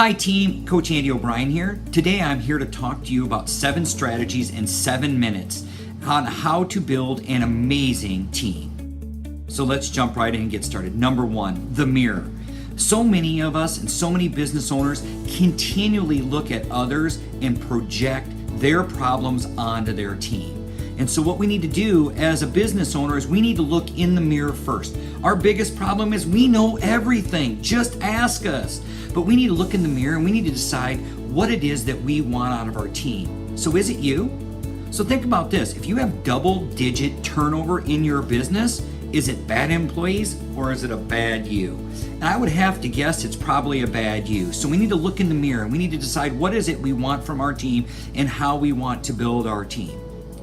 Hi team, Coach Andy O'Brien here. Today I'm here to talk to you about 7 strategies in 7 minutes on how to build an amazing team. So let's jump right in and get started. Number 1, the mirror. So many of us and so many business owners continually look at others and project their problems onto their team. And so what we need to do as a business owner is we need to look in the mirror first. Our biggest problem is we know everything. Just ask us. But we need to look in the mirror and we need to decide what it is that we want out of our team. So is it you? So think about this. If you have double-digit turnover in your business, is it bad employees or is it a bad you? And I would have to guess it's probably a bad you. So we need to look in the mirror and we need to decide what is it we want from our team and how we want to build our team.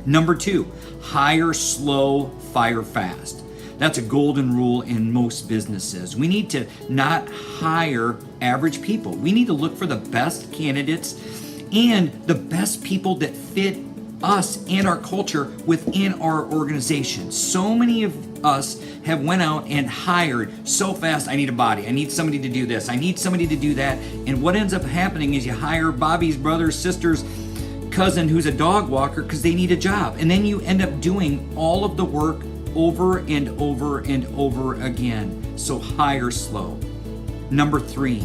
Number 2, hire slow, fire fast. That's a golden rule in most businesses. We need to not hire average people. We need to look for the best candidates and the best people that fit us and our culture within our organization. So many of us have went out and hired so fast. I need a body. I need somebody to do this. I need somebody to do that. And what ends up happening is you hire Bobby's brother, sister's cousin who's a dog walker because they need a job. And then you end up doing all of the work over and over and over again. So hire slow. Number 3,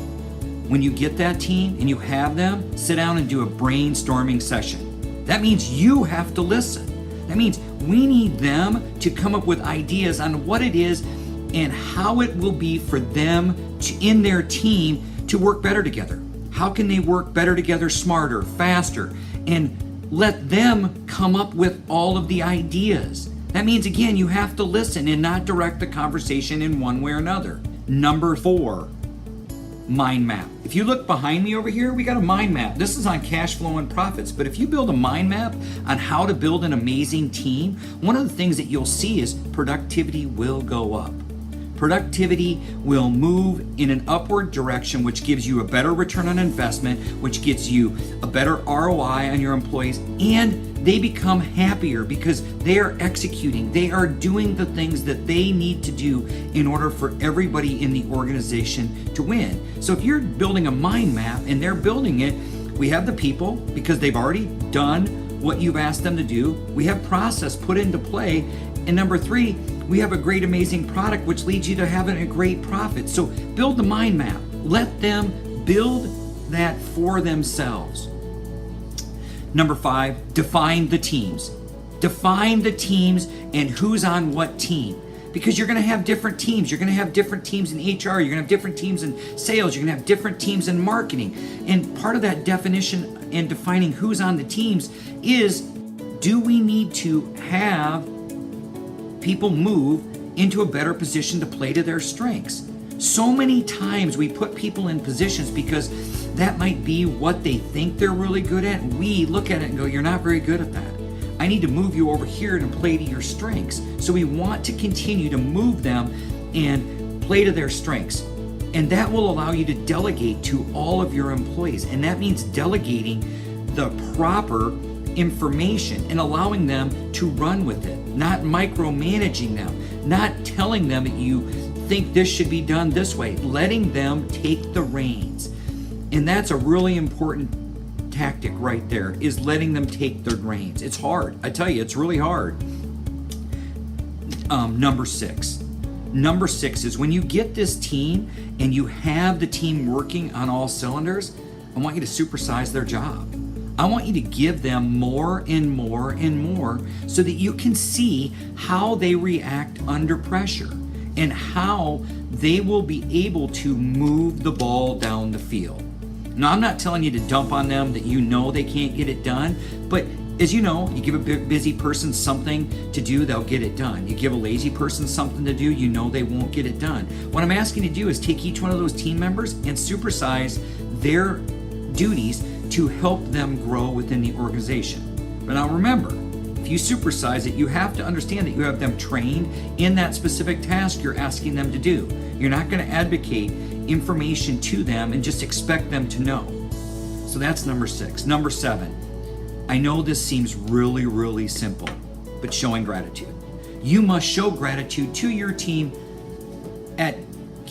when you get that team and you have them, sit down and do a brainstorming session. That means you have to listen. That means we need them to come up with ideas on what it is and how it will be for them to, in their team, to work better together. How can they work better together, smarter, faster, and let them come up with all of the ideas. That means, again, you have to listen and not direct the conversation in one way or another. Number 4, mind map. If you look behind me over here, we got a mind map. This is on cash flow and profits, but if you build a mind map on how to build an amazing team, one of the things that you'll see is productivity will go up. Productivity will move in an upward direction, which gives you a better return on investment, which gets you a better ROI on your employees, and they become happier because they are executing. They are doing the things that they need to do in order for everybody in the organization to win. So if you're building a mind map and they're building it, we have the people because they've already done what you've asked them to do. We have process put into play. And number 3, we have a great, amazing product, which leads you to having a great profit. So build the mind map. Let them build that for themselves. Number 5, define the teams. Define the teams and who's on what team. Because you're going to have different teams. You're going to have different teams in HR. You're going to have different teams in sales. You're going to have different teams in marketing. And part of that definition and defining who's on the teams is, do we need to have people move into a better position to play to their strengths? So many times we put people in positions because that might be what they think they're really good at. We look at it and go, you're not very good at that. I need to move you over here and play to your strengths. So we want to continue to move them and play to their strengths. And that will allow you to delegate to all of your employees. And that means delegating the proper information and allowing them to run with it, not micromanaging them, not telling them that you think this should be done this way, letting them take the reins. And that's a really important tactic right there, is letting them take the reins. It's hard. I tell you, it's really hard. Number 6. Number 6 is when you get this team and you have the team working on all cylinders, I want you to supersize their job. I want you to give them more and more and more so that you can see how they react under pressure and how they will be able to move the ball down the field. Now, I'm not telling you to dump on them that you know they can't get it done, but as you know, you give a busy person something to do, they'll get it done. You give a lazy person something to do, you know they won't get it done. What I'm asking you to do is take each one of those team members and supersize their duties to help them grow within the organization. But now remember, if you supersize it, you have to understand that you have them trained in that specific task you're asking them to do. You're not going to advocate information to them and just expect them to know. So that's number 6. Number 7, I know this seems really, really simple, but showing gratitude. You must show gratitude to your team at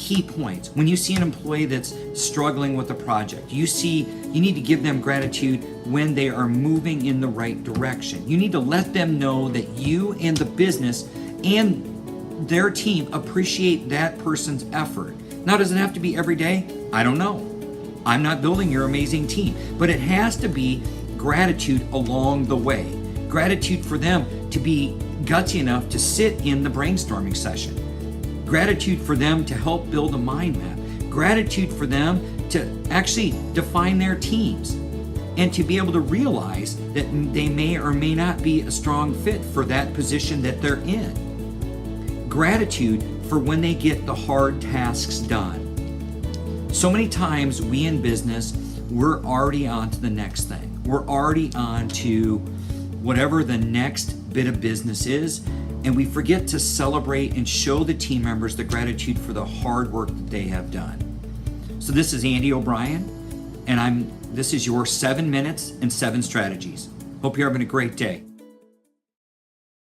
key points. When you see an employee that's struggling with a project, you need to give them gratitude when they are moving in the right direction. You need to let them know that you and the business and their team appreciate that person's effort. Now, does it have to be every day? I don't know. I'm not building your amazing team, but it has to be gratitude along the way. Gratitude for them to be gutsy enough to sit in the brainstorming session. Gratitude for them to help build a mind map. Gratitude for them to actually define their teams and to be able to realize that they may or may not be a strong fit for that position that they're in. Gratitude for when they get the hard tasks done. So many times we in business, we're already on to the next thing. We're already on to whatever the next bit of business is, and we forget to celebrate and show the team members the gratitude for the hard work that they have done. So this is Andy O'Brien, and this is your 7 minutes and 7 strategies. Hope you're having a great day.